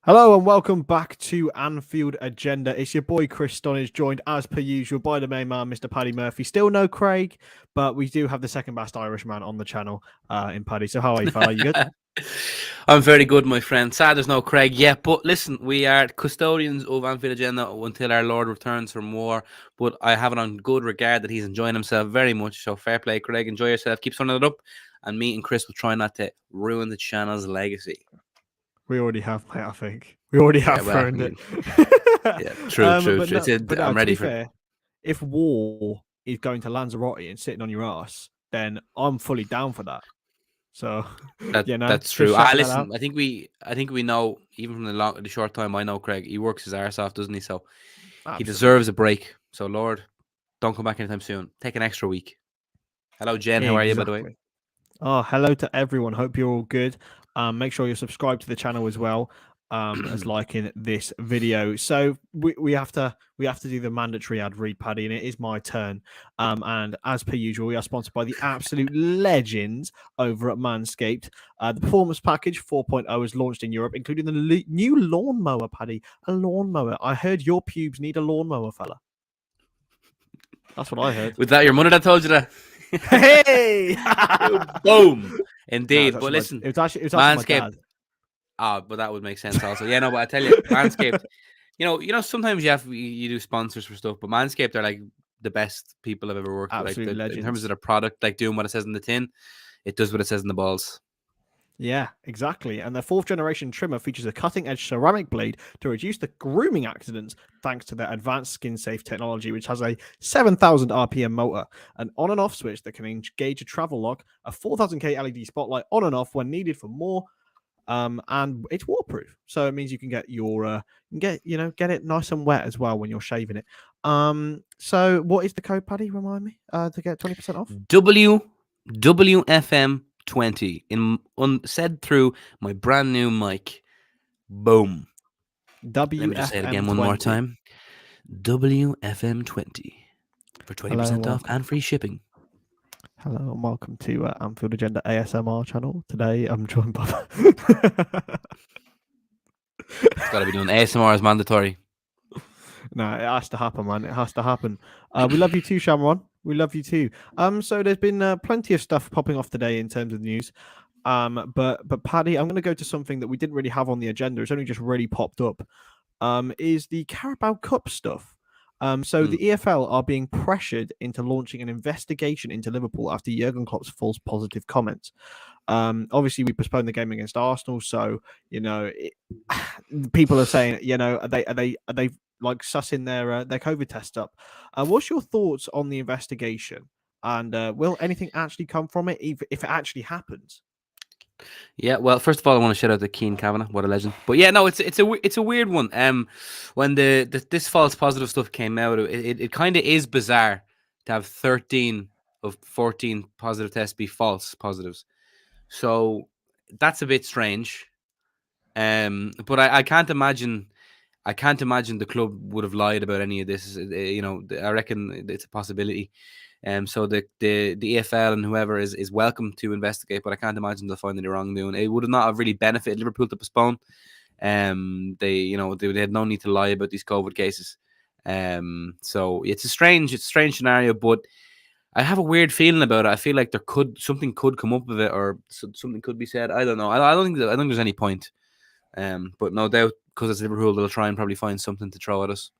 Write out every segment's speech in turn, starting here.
Hello and welcome back to Anfield Agenda. It's your boy Chris Stonadge, joined as per usual by the main man, Mr. Paddy Murphy. Still no Craig, but we do have the second best Irishman on the channel in Paddy. So how are you, fella? You good? I'm very good, my friend. Sad there's no Craig yet, but listen, we are custodians of Anfield Agenda until our Lord returns from war. But I have it on good regard that he's enjoying himself very much. So fair play, Craig. Enjoy yourself. Keep turning it up. And me and Chris will try not to ruin the channel's legacy. We already have, mate, I think. We already have ruined it. Yeah, true. I'm ready for it. If war is going to Lanzarote and sitting on your ass, then I'm fully down for that. So that's true. Listen, I think we know, even from the short time I know Craig, he works his arse off, doesn't he? So Absolutely. He deserves a break. So Lord, don't come back anytime soon. Take an extra week. Hello, Jen. How are you, by the way? Oh, hello to everyone. Hope you're all good. Make sure you're subscribed to the channel as well as liking this video. So we have to do the mandatory ad read, Paddy, and it is my turn. And as per usual, we are sponsored by the absolute legends over at Manscaped. The Performance Package 4.0 is launched in Europe, including the new lawnmower, Paddy. A lawnmower. I heard your pubes need a lawnmower, fella. That's what I heard. Was that your mother that told you that? Hey! Boom! Indeed, but listen, it was actually Manscaped. But that would make sense also. Yeah, no, but I tell you, Manscaped. you know, sometimes you do sponsors for stuff, but Manscaped are like the best people I've ever worked with. Like in terms of their product, like doing what it says in the tin, it does what it says in the balls. Yeah, exactly. And their 4th generation trimmer features a cutting-edge ceramic blade to reduce the grooming accidents thanks to their advanced skin-safe technology, which has a 7,000 RPM motor, an on and off switch that can engage a travel lock, a 4000K LED spotlight on and off when needed for more, and it's waterproof. So it means you can get your get it nice and wet as well when you're shaving it. So what is the code, Paddy? Remind me to get 20% off. WFM 20 said through my brand new mic. Boom. Let me just say it again one more time. WFM 20 for 20% off and free shipping. Hello and welcome to Anfield Agenda ASMR channel. Today I'm joined by. It's got to be done. ASMR is mandatory. No, it has to happen, man. It has to happen. We love you too, Shamron. We love you too. So there's been plenty of stuff popping off today in terms of news. But Paddy, I'm going to go to something that we didn't really have on the agenda. It's only just really popped up. Is the Carabao Cup stuff. So the EFL are being pressured into launching an investigation into Liverpool after Jurgen Klopp's false positive comments. Obviously, we postponed the game against Arsenal, so people are saying, are they like sussing their COVID tests up? What's your thoughts on the investigation? And will anything actually come from it, if it actually happens? Yeah, well, first of all, I want to shout out to Keane Kavanagh. What a legend! But yeah, no, it's a weird one. When this false positive stuff came out, it kind of is bizarre to have 13 of 14 positive tests be false positives. So that's a bit strange. But I can't imagine. I can't imagine the club would have lied about any of this. I reckon it's a possibility. So the EFL and whoever is welcome to investigate, but I can't imagine they'll find any wrongdoing. It would not have really benefited Liverpool to postpone. They had no need to lie about these COVID cases. So it's a strange scenario, but I have a weird feeling about it. I feel like something could come up of it, or something could be said. I don't know. I don't think there's any point. But no doubt, because it's Liverpool, they'll try and probably find something to throw at us.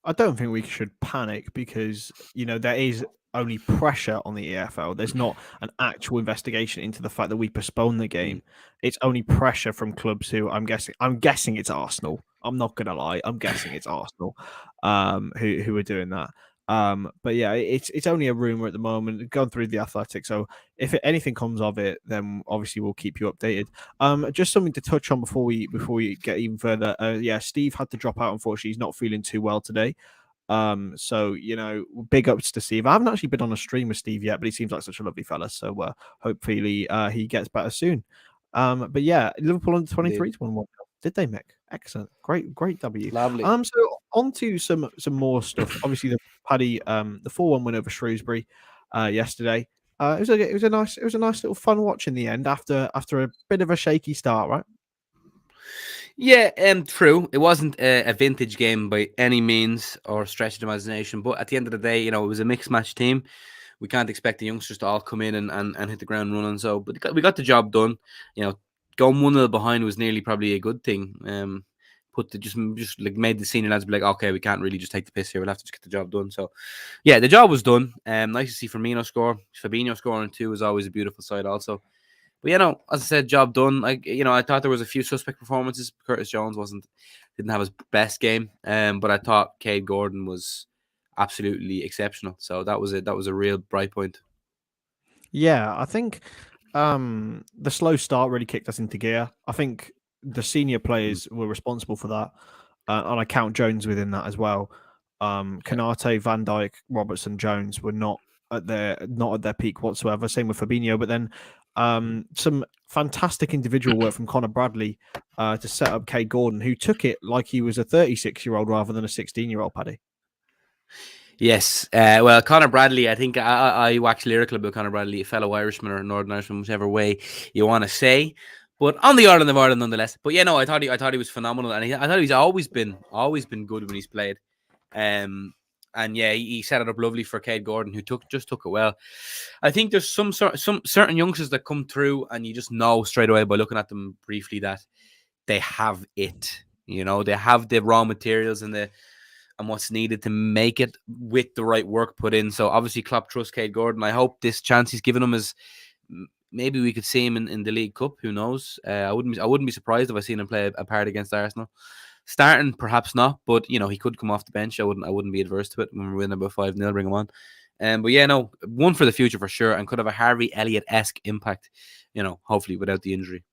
I don't think we should panic because, there is only pressure on the EFL. There's not an actual investigation into the fact that we postponed the game. It's only pressure from clubs who I'm guessing it's Arsenal. I'm not going to lie. I'm guessing it's Arsenal who are doing that. But yeah, it's only a rumor at the moment. Gone through the Athletic. So if anything comes of it, then obviously we'll keep you updated. Just something to touch on before we get even further. Steve had to drop out. Unfortunately, he's not feeling too well today. So big ups to Steve. I haven't actually been on a stream with Steve yet, but he seems like such a lovely fella. So hopefully he gets better soon. But yeah, Liverpool under 23 won one. Did they, Mick? Excellent. Great W. Lovely. So on to some more stuff. Obviously, the Paddy, the 4-1 win over Shrewsbury yesterday. It was a nice little fun watch in the end after a bit of a shaky start, right? Yeah, true. It wasn't a vintage game by any means or stretch of imagination, but at the end of the day, it was a mixed match team. We can't expect the youngsters to all come in and hit the ground running. So, but we got the job done. Going 1-0 behind was nearly probably a good thing. Just like made the senior lads be like, okay, we can't really just take the piss here. We'll have to just get the job done. So, yeah, the job was done. Nice to see Firmino score. Fabinho scoring too is always a beautiful sight. Also. But as I said, job done. I thought there was a few suspect performances. Curtis Jones didn't have his best game. But I thought Cade Gordon was absolutely exceptional. So that was a real bright point. Yeah, I think the slow start really kicked us into gear. I think the senior players were responsible for that, and I count Jones within that as well. Kanate, Van Dijk, Robertson, Jones were not at their peak whatsoever. Same with Fabinho, but then some fantastic individual work from Connor Bradley to set up Cade Gordon, who took it like he was a 36-year-old rather than a 16-year-old, Paddy. Yes. Well, Connor Bradley, I think I wax lyrical about Connor Bradley, a fellow Irishman or Northern Irishman, whichever way you want to say. But on the island of Ireland, nonetheless. But I thought he was phenomenal, and I thought he's always been good when he's played. And yeah, he set it up lovely for Cade Gordon, who took it well. I think there's some certain youngsters that come through, and you just know straight away by looking at them briefly that they have it. They have the raw materials and what's needed to make it with the right work put in. So obviously Klopp trusts Cade Gordon. I hope this chance he's given him is maybe we could see him in the League Cup. Who knows? I wouldn't be surprised if I seen him play a part against Arsenal. Starting, perhaps not, but he could come off the bench. I wouldn't be adverse to it when we're winning about 5-0, bring him on. But one for the future for sure, and could have a Harvey Elliott-esque impact, hopefully without the injury.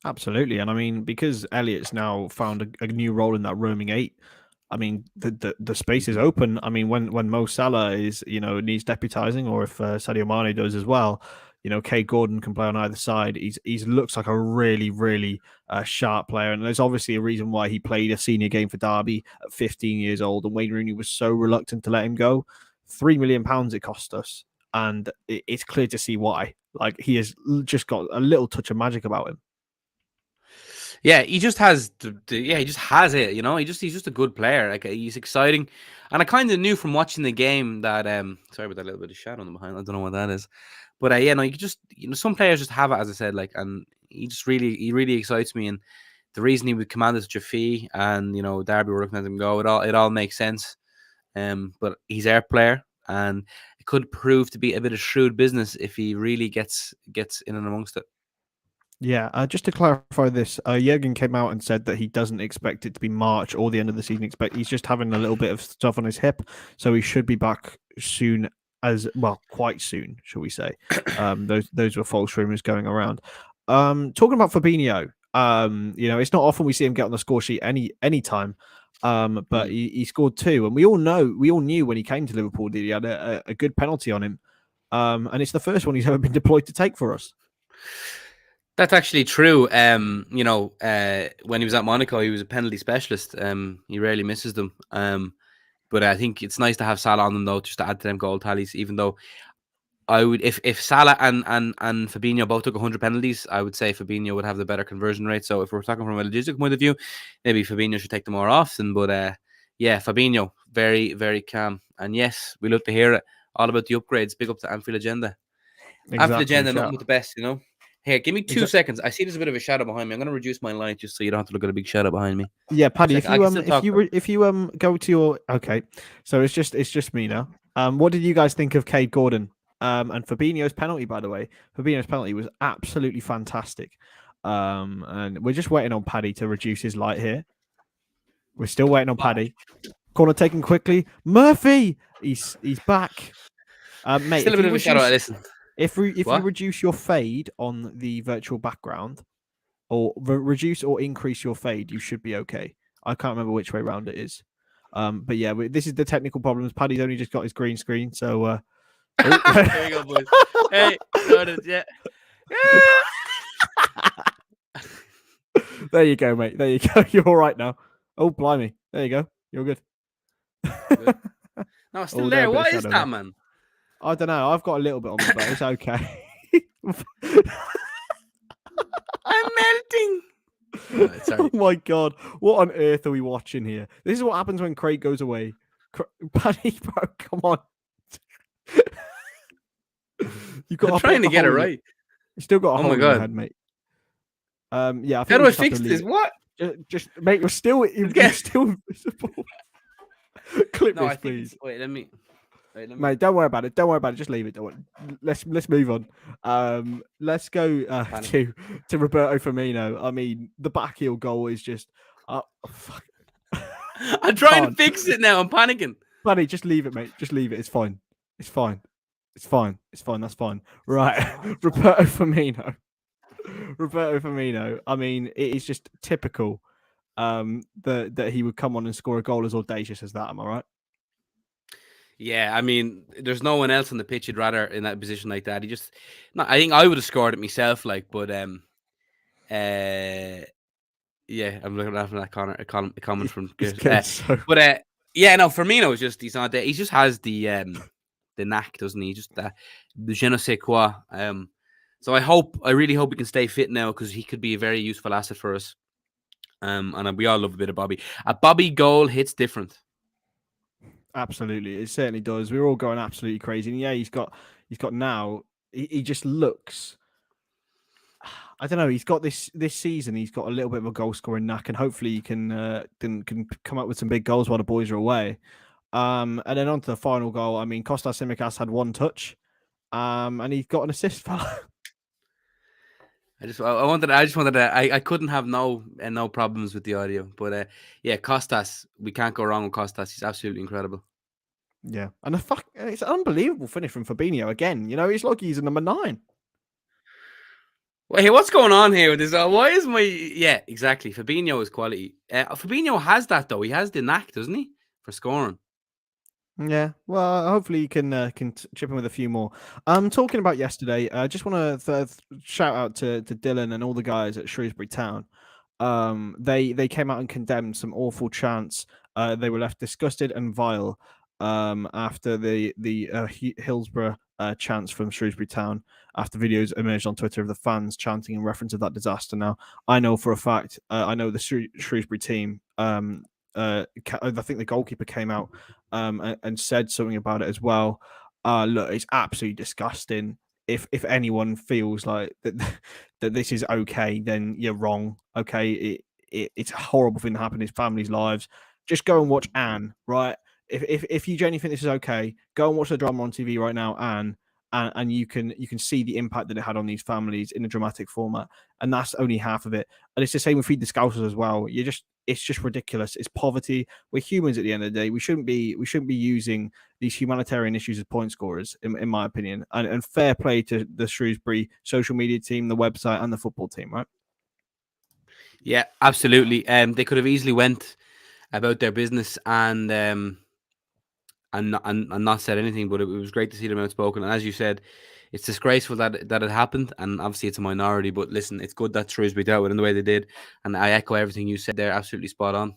Absolutely. And I mean, because Elliott's now found a new role in that roaming 8, I mean, the space is open. I mean, when Mo Salah is, needs deputizing, or if Sadio Mane does as well, Cade Gordon can play on either side. He's looks like a really, really sharp player. And there's obviously a reason why he played a senior game for Derby at 15 years old. And Wayne Rooney was so reluctant to let him go. £3 million it cost us. And it's clear to see why. Like, he has just got a little touch of magic about him. Yeah, he just has he just has it, he's just a good player. Like, he's exciting. And I kind of knew from watching the game that sorry about that little bit of shadow on the behind. I don't know what that is. But you could just some players just have it, as I said, like, and he really excites me. And the reason he would command such a fee, and Derby were looking at him go, it all makes sense. But he's our player, and it could prove to be a bit of shrewd business if he really gets in and amongst it. Yeah, just to clarify this, Jurgen came out and said that he doesn't expect it to be March or the end of the season. He's just having a little bit of stuff on his hip, so he should be back soon, quite soon, shall we say? Those were false rumors going around. Talking about Fabinho, it's not often we see him get on the score sheet any time, but he scored 2, and we all knew when he came to Liverpool that he had a good penalty on him, and it's the first one he's ever been deployed to take for us. That's actually true. When he was at Monaco, he was a penalty specialist. He rarely misses them. But I think it's nice to have Salah on them, though, just to add to them goal tallies. Even though I would, if Salah and Fabinho both took 100 penalties, I would say Fabinho would have the better conversion rate. So if we're talking from a logistic point of view, maybe Fabinho should take them more often. But yeah, Fabinho, very, very calm. And yes, we love to hear it. All about the upgrades. Big up to Anfield Agenda. Exactly, Anfield Agenda, nothing but the best, Here, give me 2 seconds. I see there's a bit of a shadow behind me. I'm going to reduce my light just so you don't have to look at a big shadow behind me. Yeah, Paddy, if you go to your so it's just me now. What did you guys think of Cade Gordon? And Fabinho's penalty, by the way. Fabinho's penalty was absolutely fantastic. And we're just waiting on Paddy to reduce his light here. We're still waiting on Paddy. Corner taken quickly. Murphy, he's back. Mate, still a bit of a shadow. Listen. If you reduce your fade on the virtual background, or reduce or increase your fade, you should be okay. I can't remember which way around it is. But yeah, this is the technical problems. Paddy's only just got his green screen, so there you go, boys. Hey, yeah. There you go, mate. There you go. You're all right now. Oh, blimey. There you go. You're good. No, it's still there. What is that, man? I don't know. I've got a little bit on me, but it's okay. I'm melting. Sorry. Oh my god, what on earth are we watching here? This is what happens when Craig goes away. Paddy, bro, come on. You've got I'm a bit trying of to a get it hole in right. You still got a Oh hole my in your god. head, mate. Yeah, I How think do we I just have fix to this? leave. What? Just mate, you're Get... still invisible. Clip No, this, I think please. it's. Wait, let me. Mate, don't worry about it. Don't worry about it. Just leave it. Don't worry. Let's move on. Let's go to Roberto Firmino. I mean, the back heel goal is just. Fuck. I'm trying to fix it now. I'm panicking. Buddy, just leave it, mate. Just leave it. It's fine. It's fine. It's fine. It's fine. That's fine. Right, Roberto Firmino. Roberto Firmino. I mean, it is just typical. That he would come on and score a goal as audacious as that. Am I right? Yeah, I mean, there's no one else on the pitch you'd rather in that position like that. I think I would have scored it myself, like, but yeah, I'm looking at that comment from Chris. But yeah, no, Firmino is he's not there. He just has the knack, doesn't he? Just the je ne sais quoi. So I really hope he can stay fit now because he could be a very useful asset for us. And we all love a bit of Bobby. A Bobby goal hits different. Absolutely, it certainly does. We're all going absolutely crazy. And yeah, he's got now. He just looks. I don't know. He's got this season. He's got a little bit of a goal scoring knack, and hopefully he can come up with some big goals while the boys are away. And then on to the final goal. I mean, Kostas Tsimikas had one touch, and he got an assist. I just wanted to. I couldn't have no problems with the audio, but yeah, Kostas. We can't go wrong with Kostas. He's absolutely incredible. Yeah, and it's an unbelievable finish from Fabinho again. You know, it's like he's a number 9. Wait, what's going on here with this? Why is my... Yeah, exactly. Fabinho is quality. Fabinho has that, though. He has the knack, doesn't he? For scoring. Yeah, well, hopefully you can chip in with a few more. Talking about yesterday, I just want to shout out to Dylan and all the guys at Shrewsbury Town. They came out and condemned some awful chants. They were left disgusted and vile after the Hillsborough chants from Shrewsbury Town after videos emerged on Twitter of the fans chanting in reference of that disaster. Now, I know for a fact, I know the Shrewsbury team. I think the goalkeeper came out and said something about it as well. Look, it's absolutely disgusting. If anyone feels like that that this is okay, then you're wrong. Okay, it's a horrible thing that happened in his family's lives. Just go and watch Anne, right? If you genuinely think this is okay, go and watch the drama on TV right now, Anne, and you can see the impact that it had on these families in a dramatic format, and that's only half of it. And it's the same with Feed the Scousers as well. It's just ridiculous. It's poverty. We're humans at the end of the day. We shouldn't be using these humanitarian issues as point scorers, in my opinion. And fair play to the Shrewsbury social media team, the website, and the football team, right? Yeah, absolutely. They could have easily went about their business and not said anything, but it was great to see them outspoken. And as you said, it's disgraceful that it happened, and obviously it's a minority. But listen, it's good that Shrewsbury dealt with it in the way they did, and I echo everything you said. They're absolutely spot on.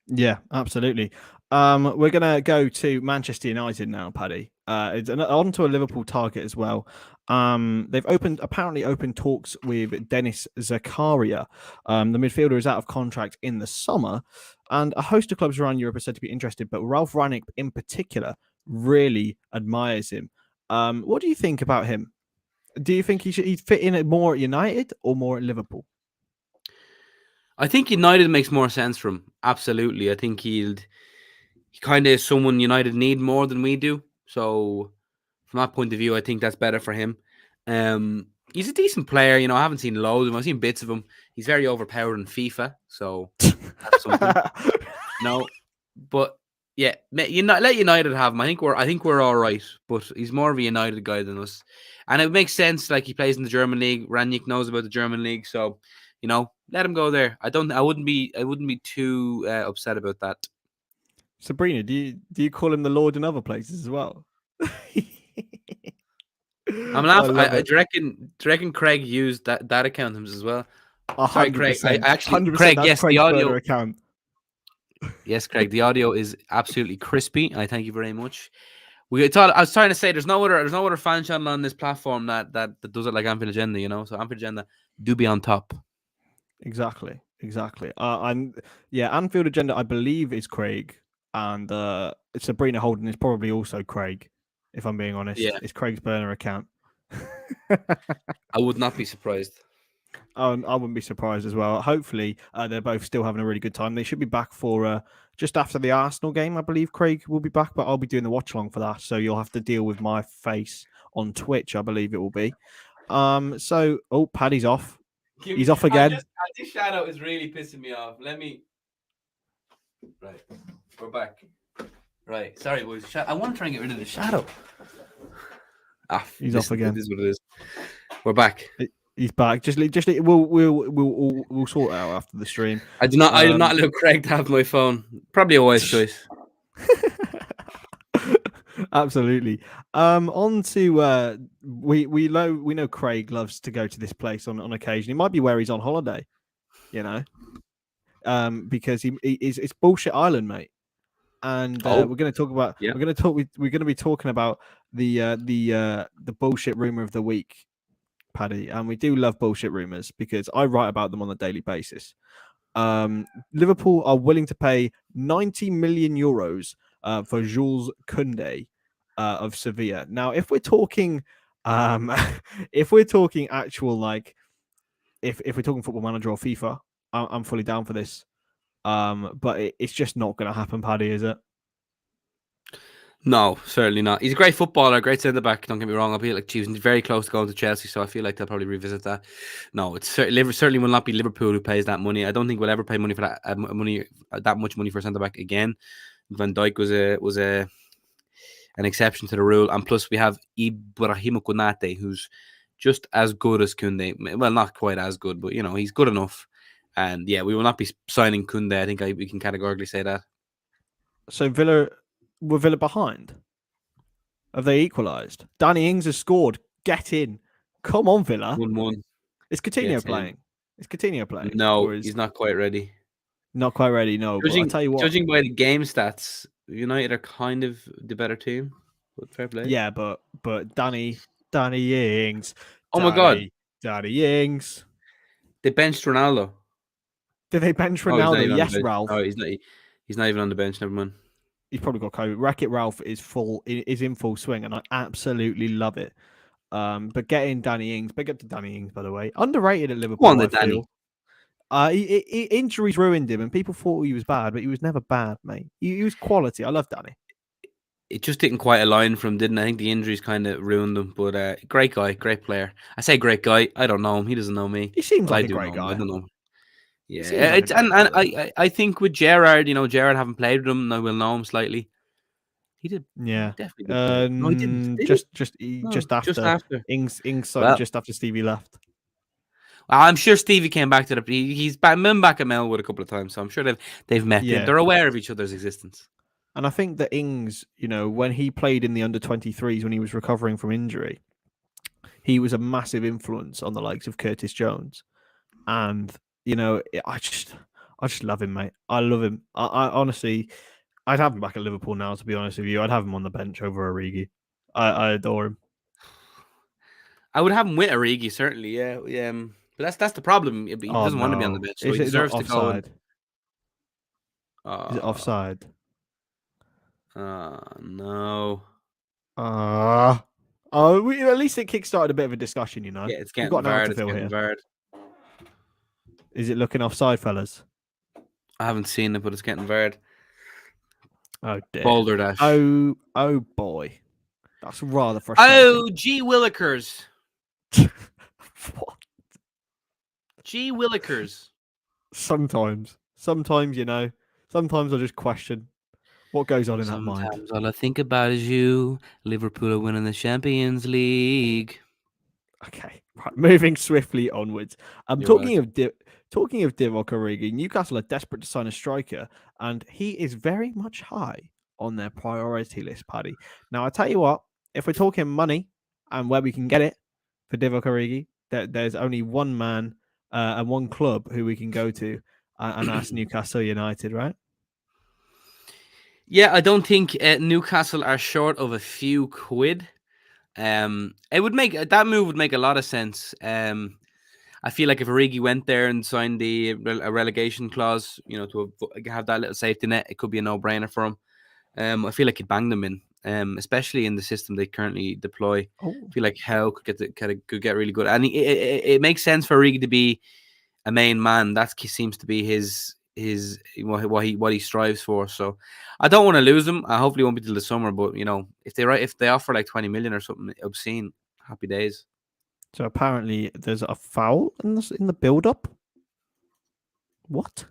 Yeah, absolutely. We're gonna go to Manchester United now, Paddy. It's on to a Liverpool target as well. They've apparently opened talks with Dennis Zakaria. The midfielder is out of contract in the summer, and a host of clubs around Europe are said to be interested. But Ralph Rangnick, in particular, really admires him. What do you think about him? Do you think he'd fit in more at United or more at Liverpool? I think United makes more sense for him. Absolutely. I think he kind of is someone United need more than we do. So from that point of view, I think that's better for him. He's a decent player. You know, I haven't seen loads of him. I've seen bits of him. He's very overpowered in FIFA. So that's something. No, but yeah, let United have him. I think we're all right. But he's more of a United guy than us. And it makes sense. Like, he plays in the German league. Rangnick knows about the German league. So, you know, let him go there. I wouldn't be too upset about that. Sabrina, do you call him the Lord in other places as well? I'm laughing. Do you reckon Craig used that account as well? 100%. Sorry, Craig. I actually, 100%, Craig. Yes, Craig's the audio account. Yes, Craig. The audio is absolutely crispy. I thank you very much. I was trying to say there's no other fan channel on this platform that does it like Anfield Agenda. You know, so Anfield Agenda do be on top. Exactly. And yeah, Anfield agenda, I believe, is Craig, and Sabrina Holden is probably also Craig. If I'm being honest, Yeah, it's Craig's burner account. I would not be surprised. I wouldn't be surprised as well. Hopefully, they're both still having a really good time. They should be back for just after the Arsenal game. I believe Craig will be back, but I'll be doing the watch along for that. So you'll have to deal with my face on Twitch. I believe it will be. Paddy's off. He's off again. This shadow is really pissing me off. Let me. Right, we're back. Right, sorry, boys. I want to try and get rid of the shadow. He's off again. It is what it is. We're back. He's back. We'll sort it out after the stream. I do not allow Craig to have my phone. Probably a wise choice. Absolutely. On to we know Craig loves to go to this place on occasion. It might be where he's on holiday, you know. Because it's Bullshit Island, mate. And we're going to talk about we're going to be talking about the bullshit rumor of the week, Paddy. And we do love bullshit rumors because I write about them on a daily basis. Liverpool are willing to pay 90 million euros for Jules Koundé of Sevilla. Now, if we're talking actual, like, if we're talking Football Manager or FIFA, I'm fully down for this. But it's just not going to happen, Paddy, is it? No, certainly not. He's a great footballer, great centre back. Don't get me wrong. I'll be like choosing very close to going to Chelsea, so I feel like they'll probably revisit that. No, it's certainly will not be Liverpool who pays that money. I don't think we'll ever pay money for that that much money for a centre back again. Van Dijk was an exception to the rule, and plus we have Ibrahima Konate, who's just as good as Koundé. Well, not quite as good, but he's good enough. And yeah, we will not be signing Koundé. I think we can categorically say that. So were Villa behind? Have they equalised? Danny Ings has scored. Get in. Come on, Villa. 1-1. Is Coutinho playing? Is Coutinho playing? No, he's not quite ready. Not quite ready, no. But I'll tell you what. Judging by the game stats, United are kind of the better team. But fair play. Yeah, but Danny Ings. Oh my God. Danny Ings. They benched Ronaldo. Did they bench Ronaldo? Yes, Ralph. No, he's not even on the bench. Never mind. He's probably got COVID. Wreck-It Ralph is in full swing, and I absolutely love it. But getting Danny Ings, big up to Danny Ings, by the way, underrated at Liverpool. Danny. Injuries ruined him, and people thought he was bad, but he was never bad, mate. He was quality. I love Danny. It just didn't quite align for him, didn't it? I think the injuries kind of ruined him. But great guy, great player. I say great guy. I don't know him. He doesn't know me. He seems like a great guy. I don't know. Yeah, I think with Gerrard, Gerrard haven't played with him, and I will know him slightly. He did. Yeah, definitely. No, he didn't. Just after Ings, just after Stevie left. I'm sure Stevie came back to the. He's been back at Melwood a couple of times, so I'm sure they've met. Yeah. They're aware of each other's existence. And I think that Ings, when he played in the under-23s when he was recovering from injury, he was a massive influence on the likes of Curtis Jones, and I just love him, mate. I love him. I honestly, I'd have him back at Liverpool now, to be honest with you. I'd have him on the bench over Origi. I adore him. I would have him with Origi, certainly, yeah. But that's the problem. He doesn't want to be on the bench, so he deserves to go. Is it offside? No. At least it kickstarted a bit of a discussion, Yeah, it's getting VAR'd. Is it looking offside, fellas? I haven't seen it, but it's getting VAR'd. Oh dear. Boulder Dash. Oh boy. That's rather frustrating. Oh, gee willikers. What? Gee willikers. Sometimes, sometimes I just question what goes on in that mind. Sometimes all I think about is you. Liverpool are winning the Champions League. Okay, right. Moving swiftly onwards. Talking of Divock Origi, Newcastle are desperate to sign a striker, and he is very much high on their priority list, Paddy. Now, I tell you what, if we're talking money and where we can get it for Divock Origi, there's only one man and one club who we can go to, and that's Newcastle United, right? Yeah, I don't think Newcastle are short of a few quid. That move would make a lot of sense. I feel like if Origi went there and signed a relegation clause, to have that little safety net, it could be a no-brainer for him. I feel like he'd bang them in, especially in the system they currently deploy. Oh, I feel like Howe could get really good, and it makes sense for Origi to be a main man. That seems to be his what he strives for. So I don't want to lose him. I hopefully won't be till the summer, but if they offer like 20 million or something obscene, happy days. so apparently there's a foul in the build-up. What?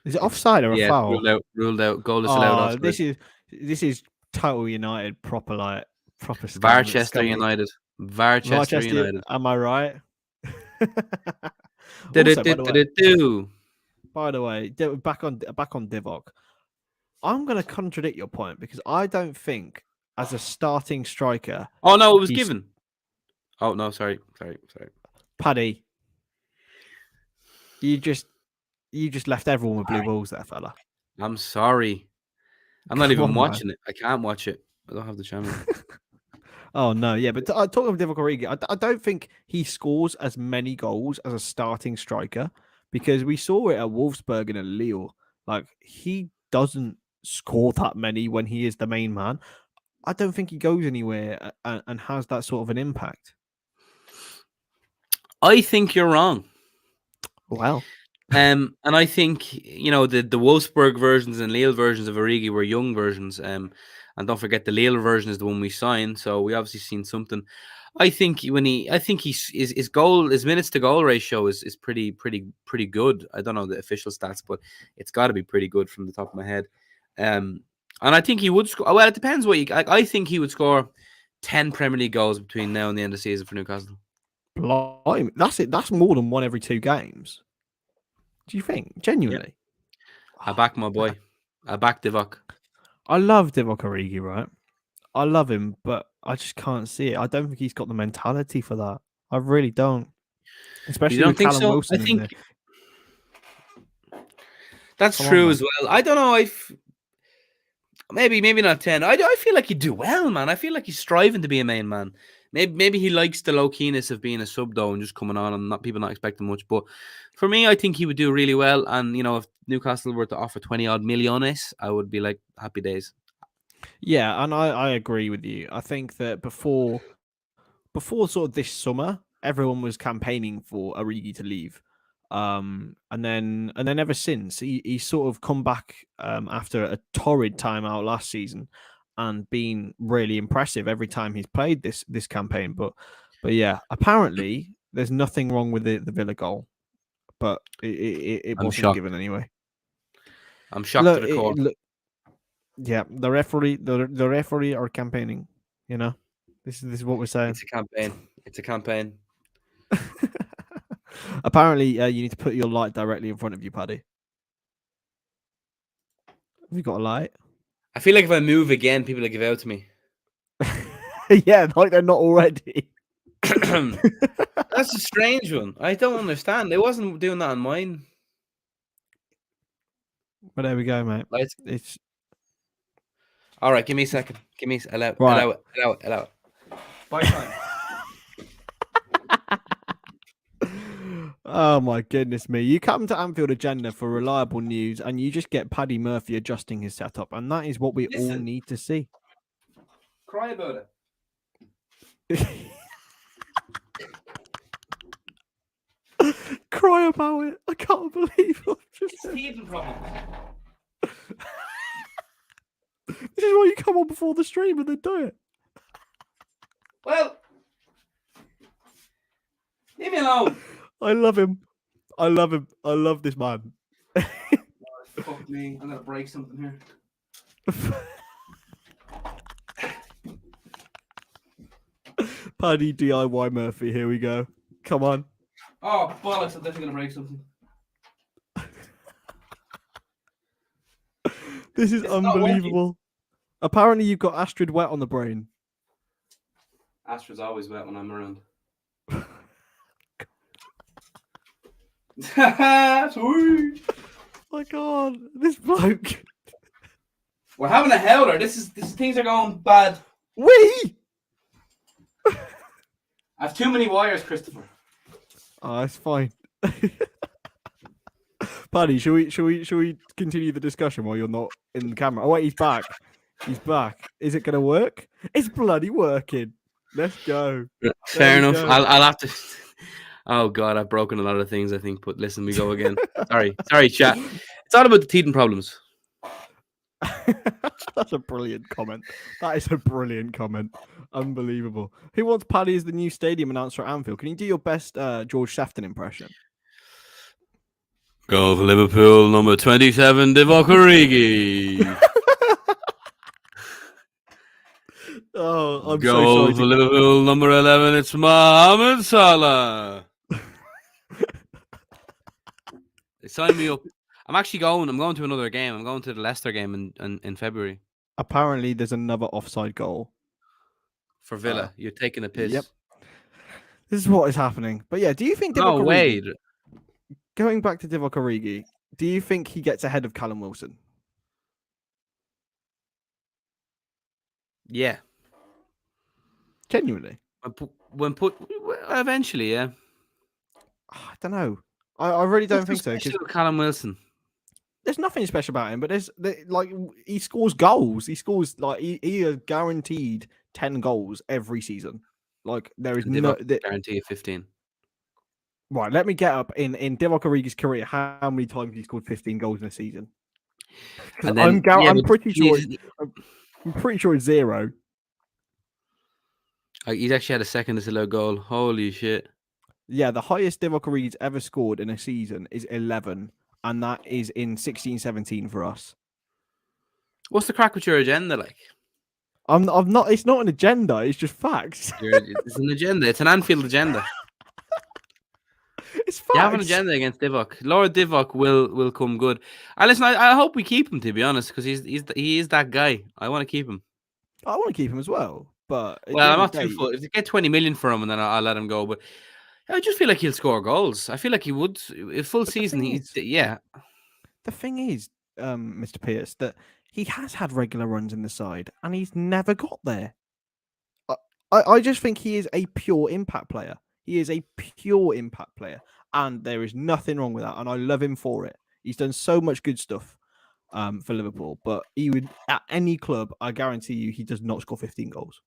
Is it offside or a foul? Ruled out. Goal disallowed. Offside. This is total United proper scam. Varchester United. Varchester United. Am I right? By the way, back on Divock. I'm going to contradict your point because I don't think as a starting striker. Oh no, it was given. Oh no, sorry. Paddy, you just left everyone with blue balls there, fella. I'm sorry. I'm not even watching it. I can't watch it. I don't have the channel. Oh no, yeah, but talking of Divock Origi, I don't think he scores as many goals as a starting striker because we saw it at Wolfsburg and at Lille. Like he doesn't score that many when he is the main man. I don't think he goes anywhere and has that sort of an impact. I think you're wrong. Wow. And I think the Wolfsburg versions and Lille versions of Origi were young versions. And don't forget the Lille version is the one we signed, so we obviously seen something. I think his minutes to goal ratio is pretty good. I don't know the official stats, but it's got to be pretty good from the top of my head. And I think he would score. Well, it depends I think he would score 10 Premier League goals between now and the end of the season for Newcastle. Blimey. That's it. That's more than one every 2 games. Do you think? Genuinely? Yeah. I back my boy. I back Divock. I love Divock Origi, right? I love him, but I just can't see it. I don't think he's got the mentality for that. I really don't. Especially with Callum Wilson in there. That's true as well. I don't know if maybe not 10. I feel like he'd do well, man. I feel like he's striving to be a main man. Maybe he likes the low keyness of being a sub though and just coming on and people not expecting much. But for me, I think he would do really well. And if Newcastle were to offer 20 odd milliones, I would be like happy days. Yeah, and I agree with you. I think that before sort of this summer, everyone was campaigning for Origi to leave. And then ever since he's sort of come back after a torrid time out last season and been really impressive every time he's played this campaign. But yeah, apparently there's nothing wrong with the Villa goal, but it wasn't given anyway. I'm shocked to the core. Yeah, the referee are campaigning. This is what we're saying. It's a campaign. Apparently, you need to put your light directly in front of you, Paddy. Have you got a light? I feel like if I move again, people will give out to me. Yeah, like they're not already. That's a strange one. I don't understand. It wasn't doing that on mine. But there we go, mate. It's all right. Give me a second. Allow it. Bye time. Oh my goodness me. You come to Anfield Agenda for reliable news and you just get Paddy Murphy adjusting his setup, and that is what we all need to see. Cry about it. Cry about it. I can't believe what just said. Teething problems. This is why you come on before the stream and then do it. Well, leave me alone. I love him. I love this man. Fuck me. I'm going to break something here. Paddy DIY Murphy. Here we go. Come on. Oh, bollocks. I'm definitely going to break something. This is unbelievable. Apparently, you've got Astrid wet on the brain. Astrid's always wet when I'm around. Sweet. My God, this bloke. We're having a howler. Things are going bad. We. I have too many wires, Christopher. Oh, it's fine. Paddy, should we continue the discussion while you're not in the camera? Oh wait, he's back. He's back. Is it gonna work? It's bloody working. Let's go. Fair enough. I'll have to. Oh God, I've broken a lot of things, I think. But listen, we go again. Sorry, chat. It's all about the teething problems. That's a brilliant comment. That is a brilliant comment. Unbelievable. Who wants Paddy as the new stadium announcer at Anfield? Can you do your best George Shafton impression? Go for Liverpool, number 27, Divock Origi. Oh, I'm Go so sorry. for Liverpool, number 11, it's Mohamed Salah. Sign me up. I'm actually going. I'm going to another game. I'm going to the Leicester game in February. Apparently, there's another offside goal For Villa. You're taking a piss. Yep. This is what is happening. But yeah, do you think No Divock way. Origi, going back to Divock Origi, do you think he gets ahead of Callum Wilson? Yeah. Genuinely? Eventually, yeah. I don't know. I really don't think so. Especially with Callum Wilson. There's nothing special about him, but like he scores goals. He scores like he is guaranteed 10 goals every season. Like there is no guarantee of 15. Right, let me get up in Divock Origi's career how many times he scored 15 goals in a season. And then, I'm pretty sure it's 0. He's actually had a second disallowed goal. Holy shit. Yeah, the highest Divock Origi's ever scored in a season is 11, and that is in 16-17 for us. What's the crack with your agenda like? I'm not. It's not an agenda. It's just facts. It's an agenda. It's an Anfield agenda. It's facts. You have an agenda against Divock. Lord Divock will come good. Listen, I hope we keep him, to be honest, because he is that guy. I want to keep him. I want to keep him as well, but I'm not too full. If they get 20 million for him, and then I'll let him go. But I just feel like he'll score goals. I feel like he would. If full season, yeah. The thing is, Mr. Pierce, that he has had regular runs in the side, and he's never got there. I just think he is a pure impact player. He is a pure impact player, and there is nothing wrong with that, and I love him for it. He's done so much good stuff for Liverpool, but he would, at any club, I guarantee you, he does not score 15 goals.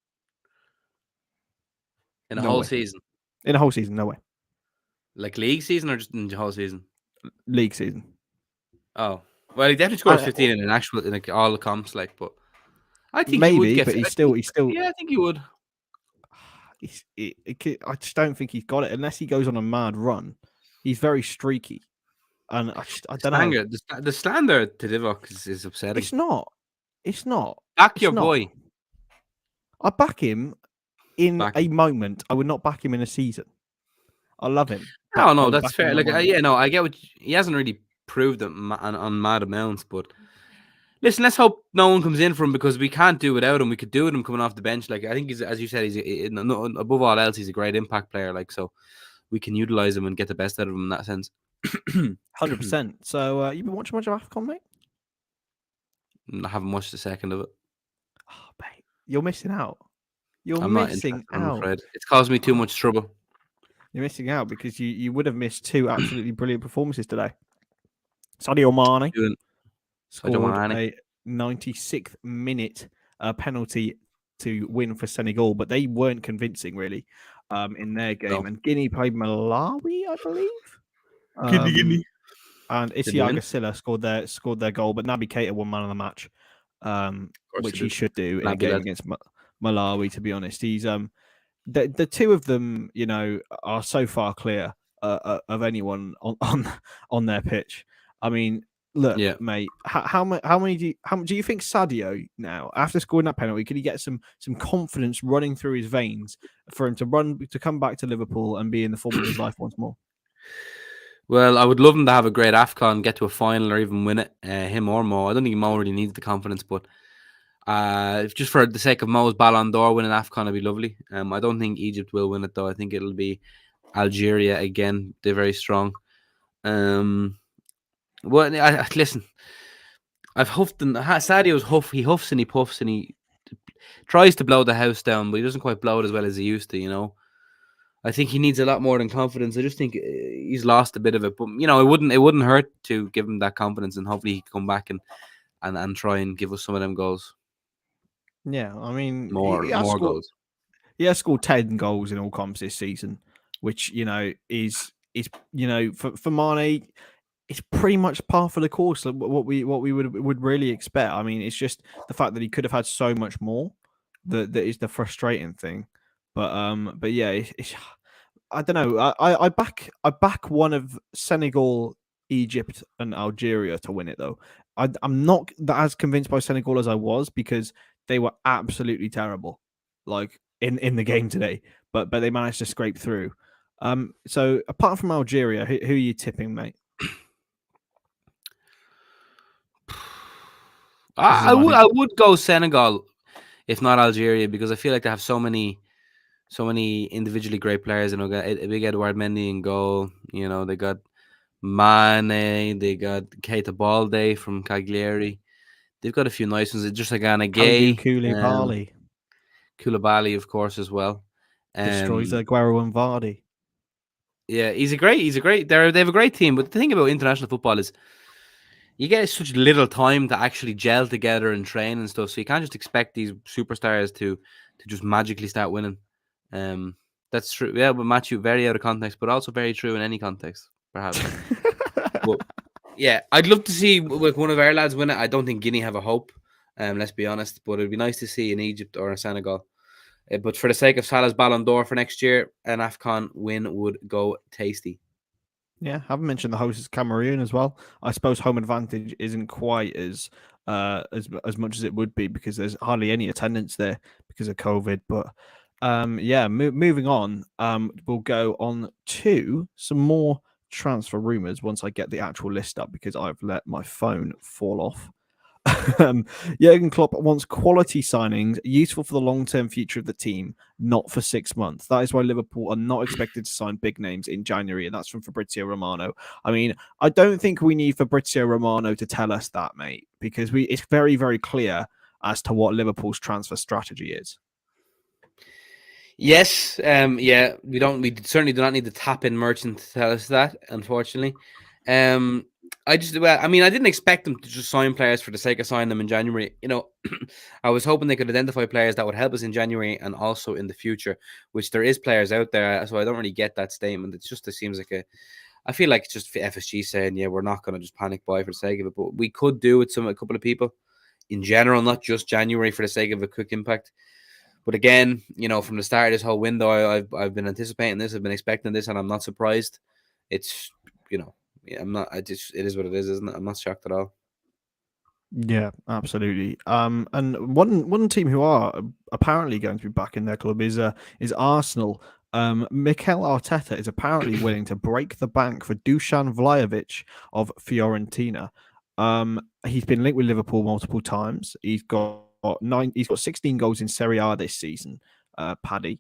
In a whole season? In a whole season, no way. Like league season or just in the whole season? League season. Oh. Well, he definitely scores 15 in like all the comps, like, but I think maybe, he would get, but he's still. Yeah, I think he would. I just don't think he's got it unless he goes on a mad run. He's very streaky, and I don't know. The slander to Divock is upsetting. It's not. Back your boy. I back him in a moment. I would not back him in a season. I love him. No, that's fair. Like, I get what he hasn't really proved it on mad amounts, but listen, let's hope no one comes in for him because we can't do without him. We could do with him coming off the bench. Like I think he's, as you said, he's above all else, he's a great impact player. Like so, we can utilize him and get the best out of him in that sense. 100%. So you been watching much of AFCON, mate? I haven't watched a second of it. Oh, mate, you're missing out. I'm missing out. I'm afraid it's caused me too much trouble. You're missing out because you would have missed 2 absolutely brilliant performances today. Sadio Mane scored a 96th minute penalty to win for Senegal, but they weren't convincing really in their game. No. And Guinea played Malawi, I believe. Guinea. And Isiaga Silla scored their goal, but Naby Keita won man of the match, which he should do in a game against Malawi. To be honest, he's the two of them, are so far clear of anyone on their pitch. I mean, look, mate. How many do you think Sadio now, after scoring that penalty, could he get some confidence running through his veins for him to come back to Liverpool and be in the form of his life once more? Well, I would love him to have a great AFCON, get to a final, or even win it. Him or Mo. I don't think Mo really needs the confidence, but just for the sake of Mo's Ballon d'Or winning AFCON, it'd be lovely. I don't think Egypt will win it though. I think it'll be Algeria again. They're very strong. Well, listen. I've huffed and Sadio's huff. He huffs and he puffs and he tries to blow the house down, but he doesn't quite blow it as well as he used to. I think he needs a lot more than confidence. I just think he's lost a bit of it. But it wouldn't hurt to give him that confidence, and hopefully he can come back and try and give us some of them goals. Yeah, I mean, More goals. he has scored 10 goals in all comps this season, which is for Mane, it's pretty much par for the course. Like what we would really expect. I mean, it's just the fact that he could have had so much more that is the frustrating thing. But yeah, I don't know. I back one of Senegal, Egypt, and Algeria to win it though. I'm not as convinced by Senegal as I was because they were absolutely terrible, like in the game today. But they managed to scrape through. So apart from Algeria, who are you tipping, mate? I would go Senegal, if not Algeria, because I feel like they have so many individually great players. You know, got a big Edouard Mendy in goal. You know, they got Mane, they got Keita Balde from Cagliari. They've got a few nice ones. Just like Anna Kalidou Gay, Koulibaly Koulibaly, of course, as well. destroys Aguero and Vardy. Yeah, he's a great. They have a great team. But the thing about international football is you get such little time to actually gel together and train and stuff. So you can't just expect these superstars to just magically start winning. That's true. Yeah, but Matthew, very out of context, but also very true in any context, perhaps. But yeah, I'd love to see like one of our lads win it. I don't think Guinea have a hope. Let's be honest, but it'd be nice to see in Egypt or in Senegal. But for the sake of Salah's Ballon d'Or for next year, an AFCON win would go tasty. Yeah, haven't mentioned the host is Cameroon as well. I suppose home advantage isn't quite as much as it would be because there's hardly any attendance there because of COVID. But yeah, moving on, we'll go on to some more transfer rumors once I get the actual list up because I've let my phone fall off. Jurgen Klopp wants quality signings useful for the long-term future of the team, not for 6 months. That is why Liverpool are not expected to sign big names in January, and that's from Fabrizio Romano. I mean, I don't think we need Fabrizio Romano to tell us that, mate, because it's very, very clear as to what Liverpool's transfer strategy is. Yes, yeah, we certainly do not need the tap-in merchant to tell us that, unfortunately. I didn't expect them to just sign players for the sake of signing them in January. You know, I was hoping they could identify players that would help us in January and also in the future, which there is players out there. So I don't really get that statement. It seems like I feel like it's just FSG saying, yeah, we're not going to just panic buy for the sake of it, but we could do with a couple of people in general, not just January for the sake of a quick impact. But again, you know, from the start of this whole window, I've been anticipating this, I've been expecting this, and I'm not surprised. It's, you know, I'm not. It is what it is, isn't it? I'm not shocked at all. Yeah, absolutely. And one team who are apparently going to be back in their club is Arsenal. Mikel Arteta is apparently willing to break the bank for Dusan Vlahovic of Fiorentina. He's been linked with Liverpool multiple times. He's got 16 goals in Serie A this season. Paddy,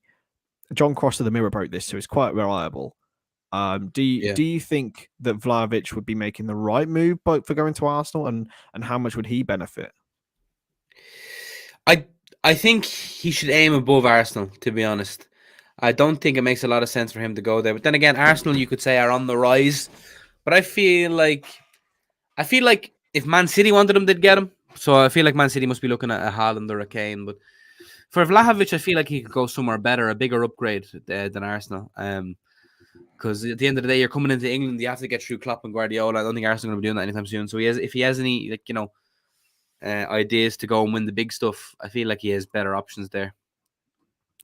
John Cross of the Mirror broke this, so it's quite reliable. Do you think that Vlahovic would be making the right move for going to Arsenal, and how much would he benefit? I think he should aim above Arsenal, to be honest. I don't think it makes a lot of sense for him to go there. But then again, Arsenal, you could say, are on the rise. But I feel like if Man City wanted him, they'd get him. So I feel like Man City must be looking at a Haaland or a Kane. But for Vlahovic, I feel like he could go somewhere better, a bigger upgrade than Arsenal. Because at the end of the day, you're coming into England, you have to get through Klopp and Guardiola. I don't think Arsenal are going to be doing that anytime soon. So if he has any ideas to go and win the big stuff, I feel like he has better options there.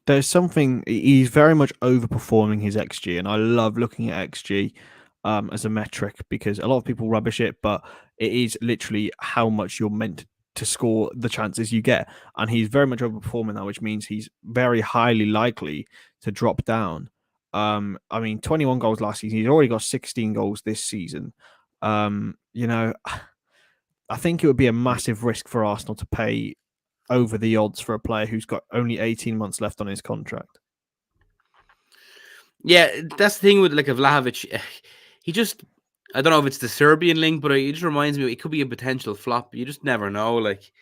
There's something, he's very much overperforming his XG, and I love looking at XG as a metric because a lot of people rubbish it, but it is literally how much you're meant to score the chances you get. And he's very much overperforming that, which means he's very highly likely to drop down. I mean, 21 goals last season. He's already got 16 goals this season. You know, I think it would be a massive risk for Arsenal to pay over the odds for a player who's got only 18 months left on his contract. Yeah, that's the thing with like a Vlahovic. He just, I don't know if it's the Serbian link, but it just reminds me it could be a potential flop. You just never know. Like,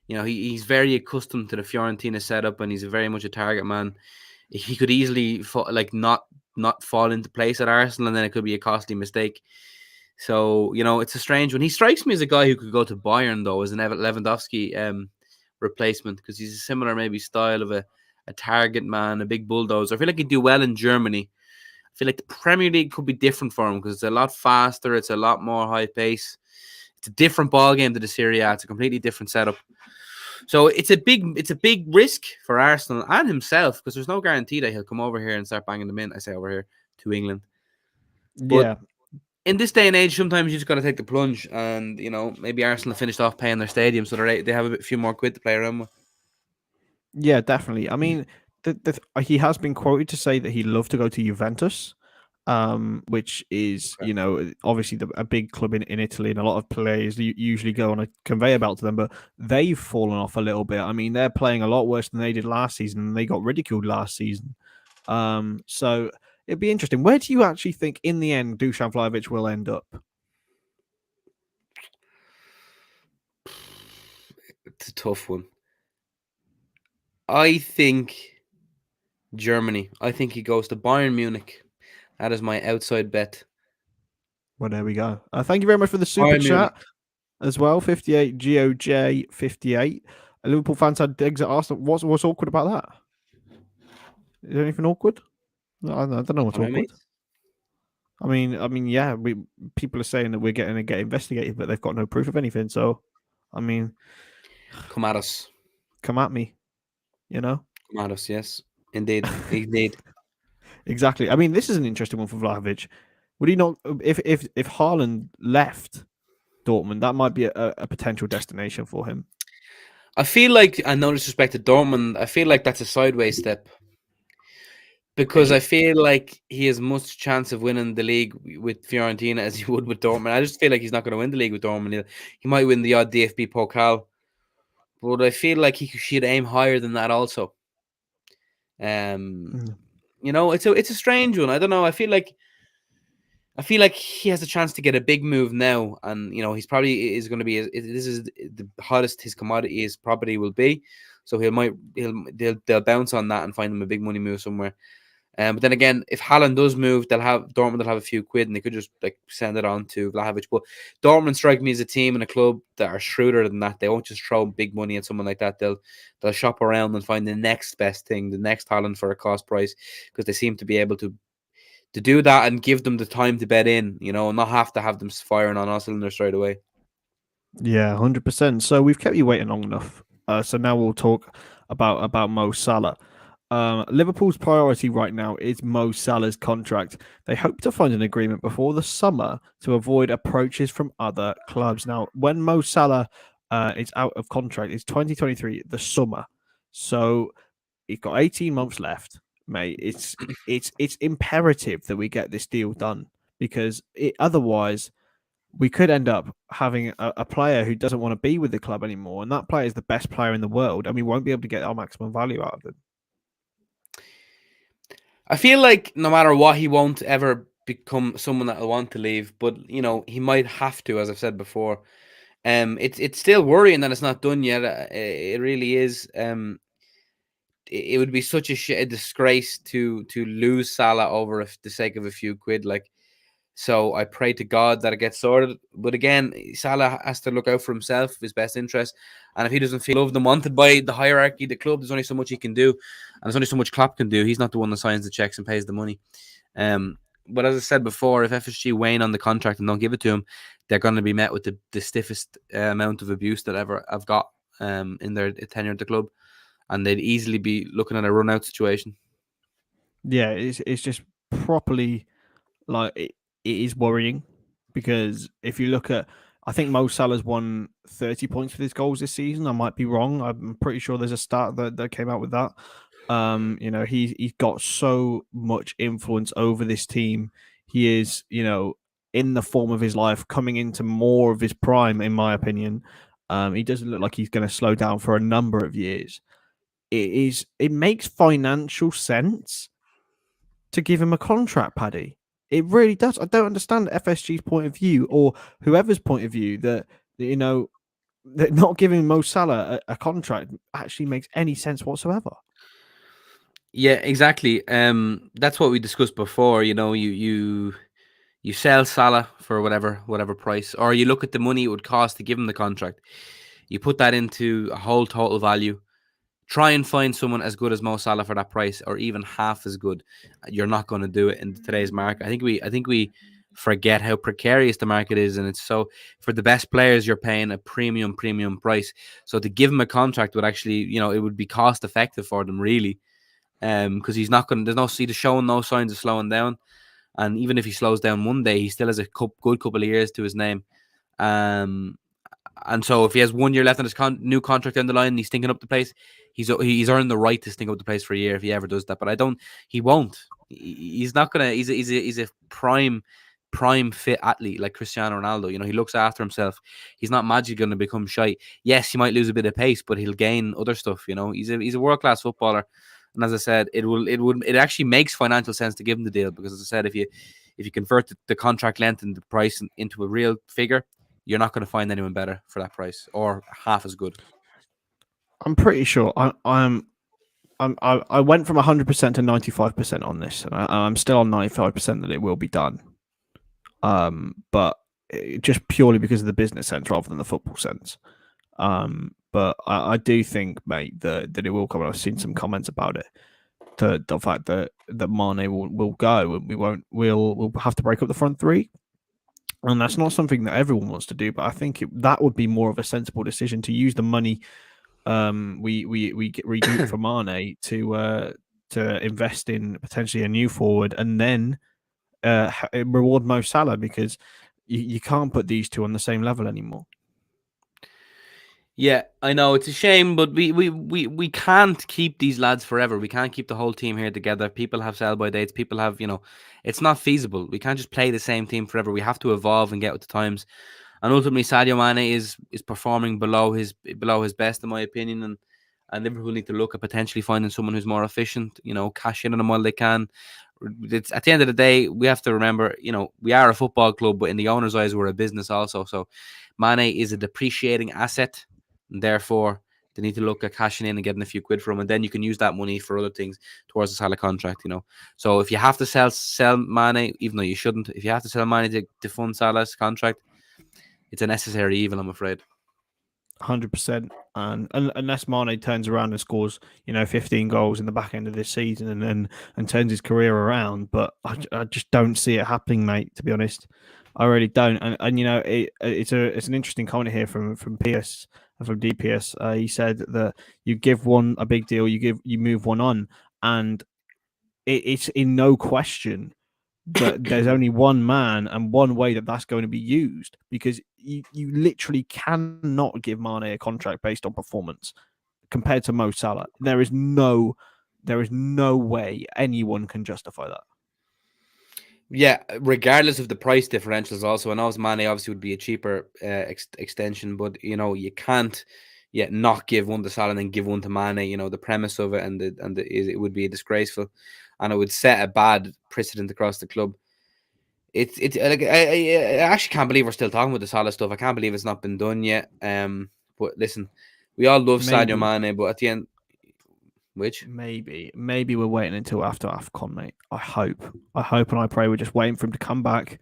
you know, he's very accustomed to the Fiorentina setup, and he's very much a target man. he could easily not fall into place at Arsenal, and then it could be a costly mistake. So it's a strange one. He strikes me as a guy who could go to Bayern though, as an Lewandowski replacement, because he's a similar maybe style of a target man, a big bulldozer. I feel like he'd do well in Germany. I feel like the Premier League could be different for him because it's a lot faster, it's a lot more high pace. It's a different ball game to the Serie A. It's a completely different setup. So it's a big risk for Arsenal and himself, because there's no guarantee that he'll come over here and start banging them in. I say over here to England. But Yeah. in this day and age, sometimes you just got to take the plunge, and maybe Arsenal finished off paying their stadium, so they have a few more quid to play around with. Yeah, definitely. I mean, he has been quoted to say that he'd love to go to Juventus, which is, obviously a big club in Italy, and a lot of players usually go on a conveyor belt to them, but they've fallen off a little bit. I mean, they're playing a lot worse than they did last season, and they got ridiculed last season. So it'd be interesting. Where do you actually think, in the end, Dusan Vlahovic will end up? It's a tough one. I think Germany. I think he goes to Bayern Munich. That is my outside bet. Well, there we go. Thank you very much for the super chat as well. 58 GOJ 58. A Liverpool fans had digs at Arsenal. What's awkward about that? Is there anything awkward? I don't know what's awkward. I mean, yeah, people are saying that we're getting to get investigated, but they've got no proof of anything. So, I mean, come at us, come at me, Come at us, yes, indeed, indeed. Exactly. I mean, this is an interesting one for Vlahovic. Would he not, if Haaland left Dortmund, that might be a potential destination for him? I feel like, and no disrespect to Dortmund, I feel like that's a sideways step. Because I feel like he has much chance of winning the league with Fiorentina as he would with Dortmund. I just feel like he's not going to win the league with Dortmund. He might win the odd DFB Pokal, but I feel like he should aim higher than that also. It's a strange one. I don't know. I feel like he has a chance to get a big move now, and he's probably is going to be. This is the hottest his commodity, his property will be. So they'll bounce on that and find him a big money move somewhere. But then again, if Haaland does move, Dortmund will have a few quid, and they could just send it on to Vlahovic. But Dortmund strike me as a team and a club that are shrewder than that. They won't just throw big money at someone like that. They'll shop around and find the next best thing, the next Haaland for a cost price, because they seem to be able to do that and give them the time to bet in, and not have to have them firing on all cylinders straight away. Yeah, 100%. So we've kept you waiting long enough. So now we'll talk about Mo Salah. Liverpool's priority right now is Mo Salah's contract. They hope to find an agreement before the summer to avoid approaches from other clubs. Now, when Mo Salah is out of contract, it's 2023, the summer. So he's got 18 months left, mate. It's imperative that we get this deal done, because otherwise we could end up having a player who doesn't want to be with the club anymore, and that player is the best player in the world, and we won't be able to get our maximum value out of him. I feel like no matter what, he won't ever become someone that will want to leave, but he might have to, as I've said before. It's still worrying that it's not done yet. It really is. It would be such a disgrace to lose Salah over the sake of a few quid. So I pray to God that it gets sorted. But again, Salah has to look out for himself, his best interest. And if he doesn't feel loved and wanted by the hierarchy, the club, there's only so much he can do. And there's only so much Klopp can do. He's not the one that signs the checks and pays the money. But as I said before, if FSG wane on the contract and don't give it to him, they're going to be met with the stiffest amount of abuse that ever I've got in their tenure at the club. And they'd easily be looking at a run-out situation. Yeah, it's just properly, it is worrying, because if you look at, I think Mo Salah's won 30 points for his goals this season. I might be wrong. I'm pretty sure there's a stat that came out with that. He's got so much influence over this team. He is, in the form of his life, coming into more of his prime, in my opinion. He doesn't look like he's going to slow down for a number of years. It makes financial sense to give him a contract, Paddy. It really does. I don't understand FSG's point of view, or whoever's point of view, that not giving Mo Salah a contract actually makes any sense whatsoever. Yeah, exactly. That's what we discussed before. You sell Salah for whatever price, or you look at the money it would cost to give him the contract. You put that into a whole total value. Try and find someone as good as Mo Salah for that price, or even half as good. You're not going to do it in today's market. I think we forget how precarious the market is, and it's so for the best players you're paying a premium price. So to give him a contract would actually, it would be cost effective for them really, because he's not going. There's no he's showing no signs of slowing down, and even if he slows down one day, he still has a good couple of years to his name. Um, and so if he has 1 year left on his new contract down the line and he's stinking up the place, he's earned the right to stink up the place for a year if he ever does that. But he won't. He's not gonna. He's a prime fit athlete like Cristiano Ronaldo. He looks after himself. He's not magically going to become shy. Yes, he might lose a bit of pace, but he'll gain other stuff. He's a world class footballer. And as I said, it actually makes financial sense to give him the deal because, as I said, if you convert the contract length and the price into a real figure, you're not going to find anyone better for that price or half as good. I'm pretty sure I went from 100% to 95% on this, and I'm still on 95% that it will be done. But just purely because of the business sense rather than the football sense. But I do think, mate, that it will come. I've seen some comments about it. The fact that Mane will go and we'll have to break up the front three. And that's not something that everyone wants to do, but I think that would be more of a sensible decision to use the money we get recoup for Mane to invest in potentially a new forward and then reward Mo Salah because you can't put these two on the same level anymore. Yeah, I know it's a shame, but we can't keep these lads forever. We can't keep the whole team here together. People have sell by dates. People have, it's not feasible. We can't just play the same team forever. We have to evolve and get with the times. And ultimately, Sadio Mane is performing below his best, in my opinion. And Liverpool need to look at potentially finding someone who's more efficient. Cash in on them while they can. It's at the end of the day, we have to remember, we are a football club, but in the owner's eyes, we're a business also. So Mane is a depreciating asset. And therefore, they need to look at cashing in and getting a few quid from him, and then you can use that money for other things towards the Salah contract. So if you have to sell Mane, even though you shouldn't, if you have to sell Mane to fund Salah's contract, it's a necessary evil, I'm afraid. 100%. And unless Mane turns around and scores, 15 goals in the back end of this season and turns his career around, but I just don't see it happening, mate. To be honest, I really don't. And it's an interesting comment here from PS from DPS. He said that you give one a big deal, you move one on, and it's in no question that there's only one man and one way that that's going to be used because you literally cannot give Mane a contract based on performance compared to Mo Salah. There is no way anyone can justify that. Yeah, regardless of the price differentials also. I know Mane obviously would be a cheaper extension, but you can't not give one to Salah and then give one to Mane. The premise of it and it would be disgraceful, and it would set a bad precedent across the club. It's like I actually can't believe we're still talking about the Salah stuff. I can't believe it's not been done yet. But listen, we all love Sadio Mane, but at the end, maybe we're waiting until after AFCON, mate. I hope and I pray we're just waiting for him to come back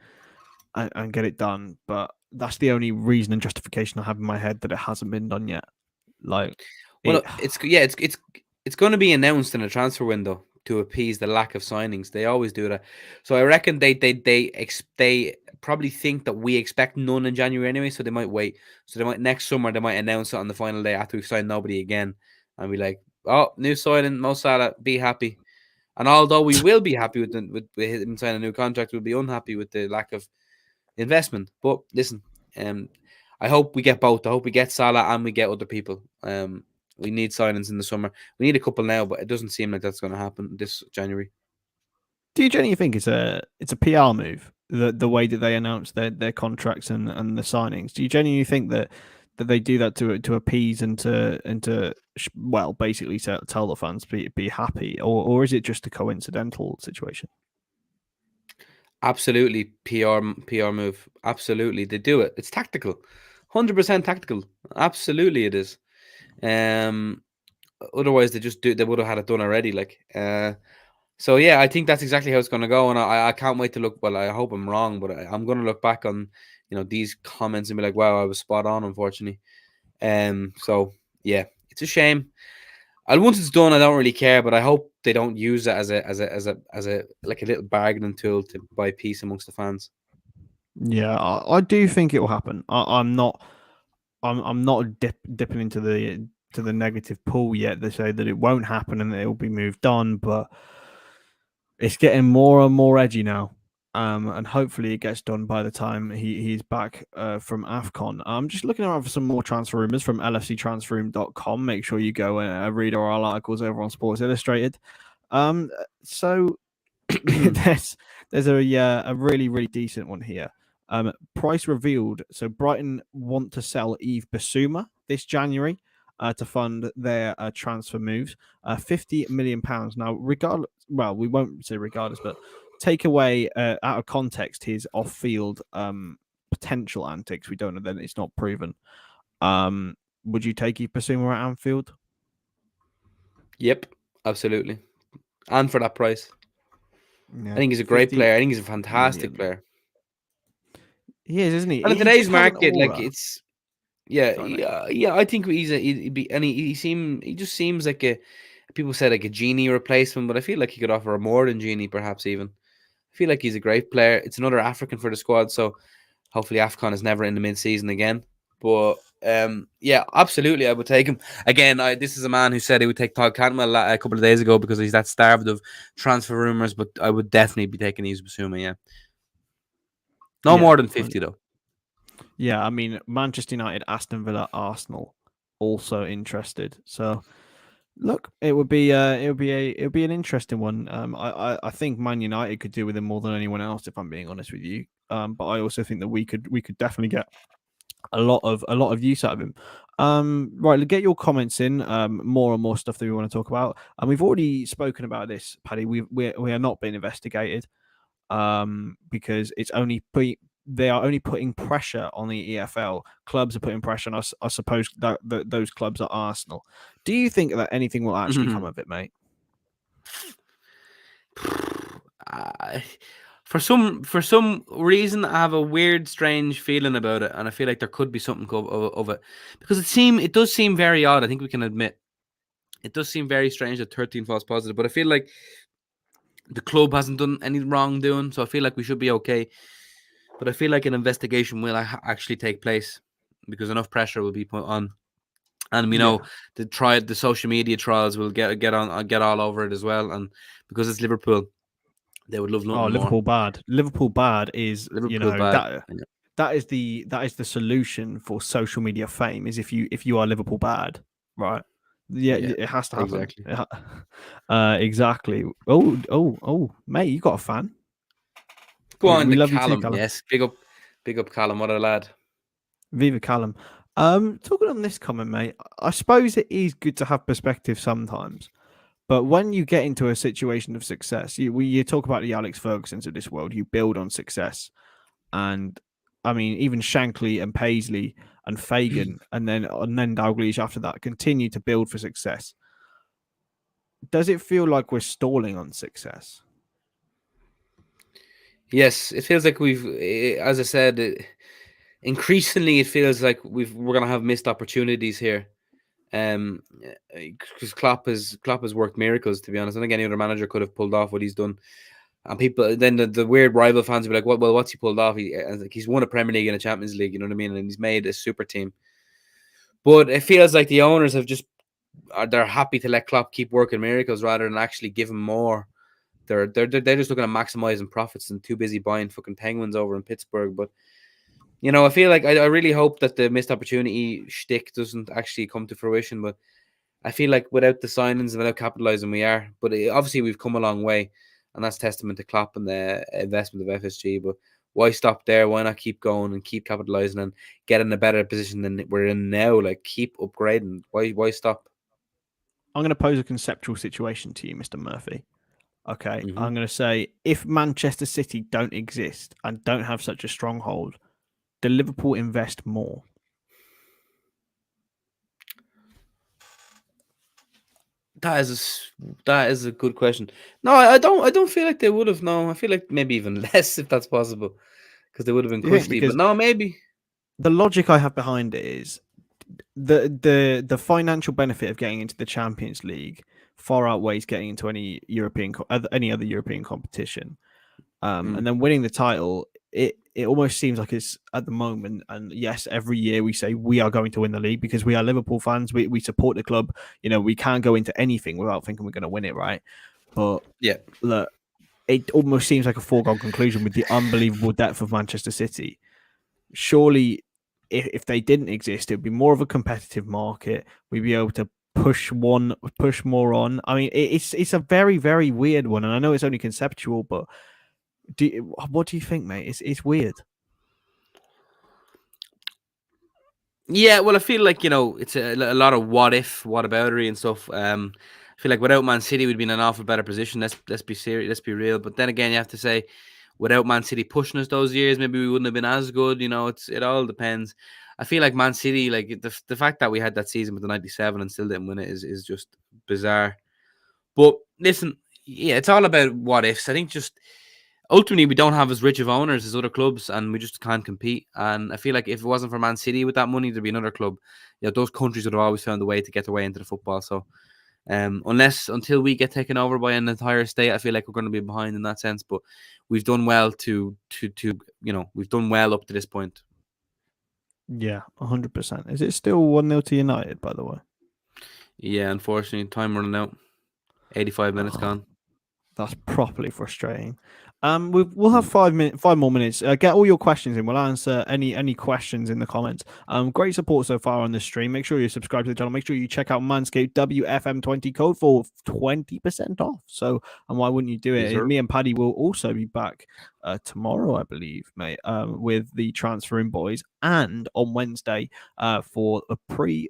and get it done. But that's the only reason and justification I have in my head that it hasn't been done yet. It's going to be announced in a transfer window to appease the lack of signings. They always do that. So I reckon they probably think that we expect none in January anyway, so they might wait. So they might next summer they might announce it on the final day after we've signed nobody again, and be like, "Oh, new signing, Mo Salah, be happy." And although we will be happy with him signing a new contract, we'll be unhappy with the lack of investment. But listen, I hope we get both. I hope we get Salah and we get other people. We need signings in the summer. We need a couple now, but it doesn't seem like that's going to happen this January. Do you genuinely think it's a PR move, the way that they announce their contracts and the signings? Do you genuinely think that they do that to appease and to well, basically tell the fans be happy, or is it just a coincidental situation? Absolutely, PR move. Absolutely, they do it. It's tactical, 100% tactical. Absolutely, it is. Otherwise, they would have had it done already. Like, so yeah, I think that's exactly how it's going to go, and I can't wait to look. Well, I hope I'm wrong, but I'm going to look back on these comments and be like, wow, I was spot on. Unfortunately, so yeah, it's a shame. Once it's done, I don't really care, but I hope they don't use it as a like a little bargaining tool to buy peace amongst the fans. Yeah, I do think it will happen. I'm not. I'm not dipping into the negative pool yet. They say that it won't happen and that it will be moved on, but it's getting more and more edgy now. And hopefully it gets done by the time he's back from AFCON. I'm just looking around for some more transfer rumors from lfctransferroom.com. Make sure you go and read our articles over on Sports Illustrated. So there's a really really decent one here. Price revealed. So Brighton want to sell Yves Bissouma this January to fund their transfer moves. £50 million. Now, regardless, well, we won't say regardless, but take away out of context his off-field potential antics. We don't know, then it's not proven. Would you take Yves Bissouma at Anfield? Yep, absolutely, and for that price. Yeah, I think he's a great player. I think he's a fantastic player. He is, isn't he? And in He today's just has an market, like aura. it's yeah, Sorry, mate. yeah. I think he just seems like people said like a genie replacement, but I feel like he could offer more than genie, perhaps even. I feel like he's a great player. It's another African for the squad, so hopefully AFCON is never in the mid-season again. But yeah, absolutely, I would take him again. This is a man who said he would take Todd Cantwell a couple of days ago because he's that starved of transfer rumors. But I would definitely be taking Yves Bissouma. Yeah, no more than 50 though. Yeah, I mean Manchester United, Aston Villa, Arsenal, also interested. So look, it would be an interesting one. I think Man United could do with him more than anyone else, if I'm being honest with you. But I also think that we could definitely get a lot of use out of him. Right, get your comments in. More and more stuff that we want to talk about, and we've already spoken about this, Paddy. We are not being investigated, because they are only putting pressure on the EFL. Clubs are putting pressure on us. I suppose that those clubs are Arsenal. Do you think that anything will actually come of it, mate? For some reason, I have a weird, strange feeling about it, and I feel like there could be something of it because it does seem very odd. I think we can admit it does seem very strange that 13 false positive, but I feel like the club hasn't done any wrongdoing, so I feel like we should be okay. But I feel like an investigation will actually take place because enough pressure will be put on, and we know the social media trials will get all over it as well, and because it's Liverpool. They would love nothing more. Liverpool bad. Liverpool bad is Liverpool bad. That is the solution for social media fame. Is if you are Liverpool bad, right? Yeah, it has to happen. Exactly. Exactly. Oh, mate, you got a fan. Go on, we love Callum. You too, Callum. Yes, big up, Callum. What a lad. Viva Callum. Talking on this comment, mate. I suppose it is good to have perspective sometimes. But when you get into a situation of success, you talk about the Alex Fergusons of this world, you build on success. And I mean, even Shankly and Paisley and Fagan and then Dalglish after that continue to build for success. Does it feel like we're stalling on success? Yes, it feels like as I said, increasingly it feels like we're going to have missed opportunities here. Because Klopp has worked miracles, to be honest. I think any other manager could have pulled off what he's done. And people, then the weird rival fans will be like, well, what's he pulled off? He's won a Premier League and a Champions League, you know what I mean? And he's made a super team. But it feels like the owners they're happy to let Klopp keep working miracles rather than actually give him more. They're just looking at maximizing profits and too busy buying fucking Penguins over in Pittsburgh. But I feel like I really hope that the missed opportunity shtick doesn't actually come to fruition. But I feel like without the signings and without capitalizing, we are. But obviously we've come a long way, and that's testament to Klopp and the investment of FSG. But why stop there? Why not keep going and keep capitalizing and get in a better position than we're in now? Like, keep upgrading. Why stop? I'm going to pose a conceptual situation to you, Mr. Murphy. Okay, Mm-hmm. I'm going to say if Manchester City don't exist and don't have such a stronghold, do Liverpool invest more? That is a good question. No, I don't feel like they would have. No, I feel like maybe even less if that's possible, because they would have been Do you think? cushy. But Because no, maybe. the logic I have behind it is the financial benefit of getting into the Champions League far outweighs getting into any other European competition. Mm, And then winning the title, it almost seems like it's at the moment. And yes, every year we say we are going to win the league because we are Liverpool fans. We support the club. You know, we can't go into anything without thinking we're going to win it, right? But yeah. look, it almost seems like a foregone conclusion with the unbelievable depth of Manchester City. Surely, if they didn't exist, it would be more of a competitive market. We'd be able to push more on. I mean, it's a very, very weird one, and I know it's only conceptual, but what do you think, mate? It's weird. Yeah, well, I feel like, it's a lot of whataboutery and stuff. I feel like without Man City, we'd be in an awful better position. Let's be serious, let's be real. But then again, you have to say, without Man City pushing us those years, maybe we wouldn't have been as good. It all depends. I feel like Man City, like the fact that we had that season with the 97 and still didn't win it is just bizarre. But listen, yeah, it's all about what ifs. I think just ultimately we don't have as rich of owners as other clubs, and we just can't compete. And I feel like if it wasn't for Man City with that money, there'd be another club. Those countries would have always found a way to get their way into the football. So until we get taken over by an entire state, I feel like we're going to be behind in that sense. But we've done well we've done well up to this point. Yeah, 100%. Is it still 1-0 to United, by the way? Yeah, unfortunately, time running out. 85 minutes gone. That's properly frustrating. We'll have 5 more minutes. Get all your questions in. We'll answer any questions in the comments. Great support so far on this stream. Make sure you subscribe to the channel. Make sure you check out Manscaped WFM20 code for 20% off. So, and why wouldn't you do it? Yes, Me and Paddy will also be back tomorrow, I believe, mate, with the transferring boys, and on Wednesday for a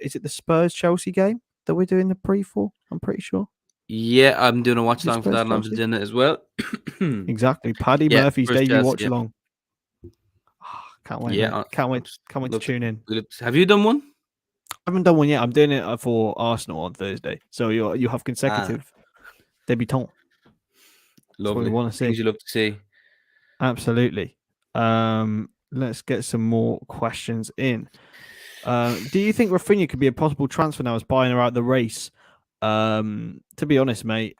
is it the Spurs Chelsea game that we're doing the pre for? I'm pretty sure. Yeah, I'm doing a watch along for that, and I'm Chelsea? doing it as well. Exactly. Paddy Yeah, Murphy's first debut Chelsea, watch along. Can't wait, yeah. mate. Can't wait to tune in. Have you done one? I haven't done one yet. I'm doing it for Arsenal on Thursday. So you have consecutive debutants. That's what we Lovely. want to see. Things you love to see. Absolutely. Let's get some more questions in. Do you think Rafinha could be a possible transfer now as buying her out the race? To be honest, mate,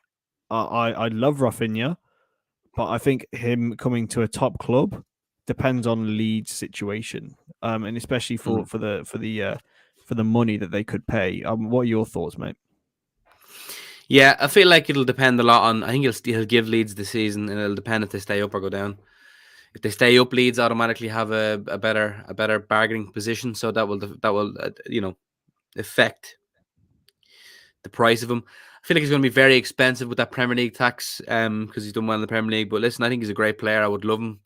I love Rafinha, but I think him coming to a top club depends on Leeds' situation, and especially for the money that they could pay. What are your thoughts, mate? Yeah, I feel like it'll depend a lot on. I think he'll give Leeds the season, and it'll depend if they stay up or go down. If they stay up, Leeds automatically have a better bargaining position, so that will affect the price of him. I feel like he's going to be very expensive with that Premier League tax, because he's done well in the Premier League. But listen, I think he's a great player. I would love him.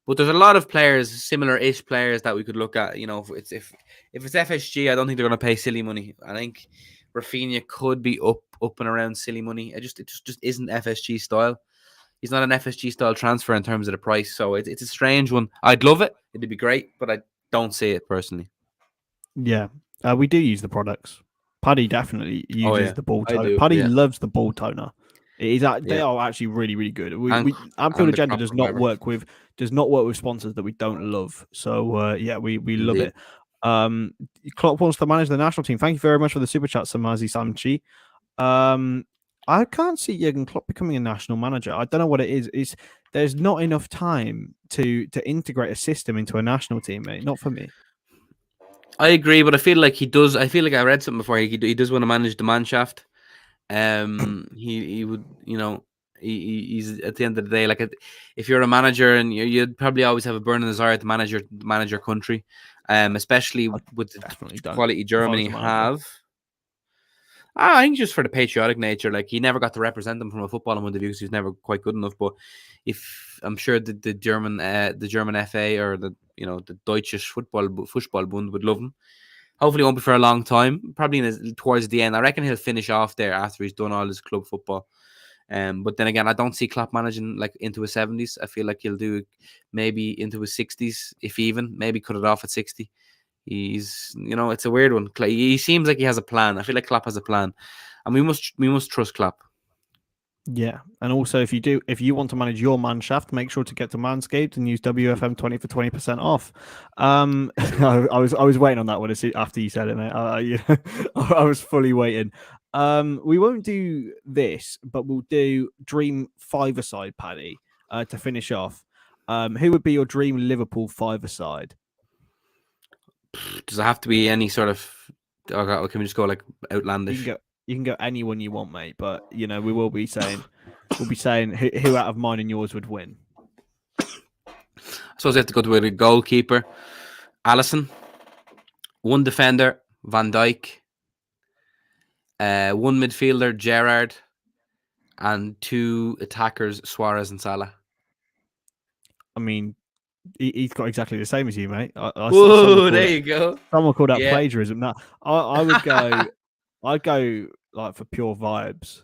But there's a lot of players, similar-ish players, that we could look at. If it's FSG, I don't think they're going to pay silly money. I think Rafinha could be up and around silly money. It just isn't FSG style. He's not an FSG style transfer in terms of the price, so it's a strange one. I'd love it; it'd be great, but I don't see it personally. Yeah, we do use the products. Paddy definitely uses the ball toner. Paddy loves the ball toner. They are actually really, really good. Anfield Agenda does not work with sponsors that we don't love. So we love it. Klopp wants to manage the national team. Thank you very much for the super chat, Samazi Samchi. I can't see Jurgen Klopp becoming a national manager. I don't know what it is. There's not enough time to integrate a system into a national team, mate. Not for me. I agree, but I feel like he does. I feel like I read something before. He does want to manage the Mannschaft. He would, he's at the end of the day, like, if you're a manager, and you'd probably always have a burning desire to manage your country, especially with the quality Germany have. I think just for the patriotic nature, like, he never got to represent them from a footballing point of view because he was never quite good enough. But if I'm sure the German FA or the Deutsche Fußballbund would love him. Hopefully, it won't be for a long time. Probably towards the end. I reckon he'll finish off there after he's done all his club football. But then again, I don't see Klopp managing like into his 70s. I feel like he'll do maybe into his 60s, if even. Maybe cut it off at 60. He's, it's a weird one. He seems like he has a plan. I feel like Klopp has a plan. and we must trust Klopp. Yeah, and also if you want to manage your man shaft, make sure to get to Manscaped and use WFM20 for 20% off. I was waiting on that one after you said it, mate. I was fully waiting. We won't do this, but we'll do dream five-a-side, Paddy, to finish off. Who would be your dream Liverpool five-a-side? Does it have to be any sort of? Or can we just go like outlandish? You can go anyone you want, mate. But we will be saying who out of mine and yours would win. I suppose I have to go to a goalkeeper, Alisson, one defender, Van Dijk, one midfielder, Gerrard, and two attackers, Suarez and Salah. I mean, he's got exactly the same as you, mate. Whoa, there you go. Someone called that plagiarism. No, I would go. I'd go like for pure vibes.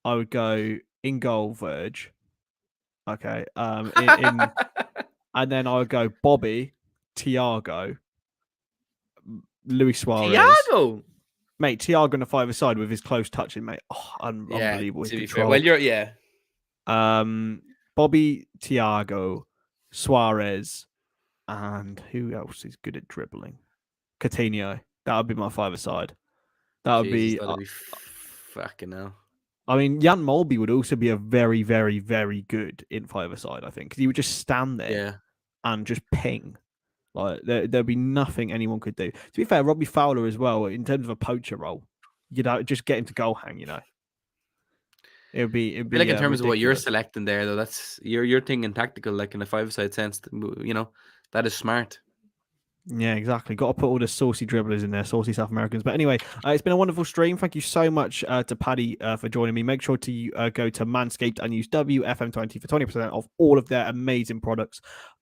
I would go in goal, Verge. Okay. And then I would go Bobby, Thiago, Luis Suarez. Thiago, mate. Thiago on the five-a-side with his close touching, mate. Oh, unbelievable. To be fair. Well, Bobby, Thiago, Suarez, and who else is good at dribbling? Coutinho. That would be my five-a-side. That'd be fucking hell. I mean, Jan Molby would also be a very, very, very good in five-a-side, I think, because he would just stand there and just ping. Like there'd be nothing anyone could do. To be fair, Robbie Fowler as well, in terms of a poacher role, just get him to goal hang. It'd be like in terms ridiculous. of what you're selecting there, though. That's you're thinking tactical, like in a five-a-side sense. That is smart. Yeah, exactly. Got to put all the saucy dribblers in there, saucy South Americans. But anyway, it's been a wonderful stream. Thank you so much to Paddy for joining me. Make sure to go to Manscaped and use WFM20 for 20% off all of their amazing products.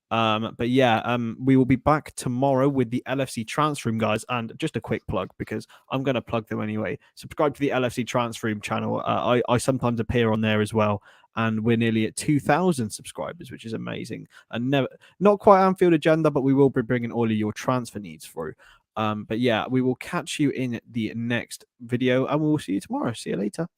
But yeah, we will be back tomorrow with the LFC Transfer Room, guys. And just a quick plug, because I'm going to plug them anyway. Subscribe to the LFC Transfer Room channel. I sometimes appear on there as well. And we're nearly at 2,000 subscribers, which is amazing. And not quite Anfield agenda, but we will be bringing all of your transfer needs through. But yeah, we will catch you in the next video, and we will see you tomorrow. See you later.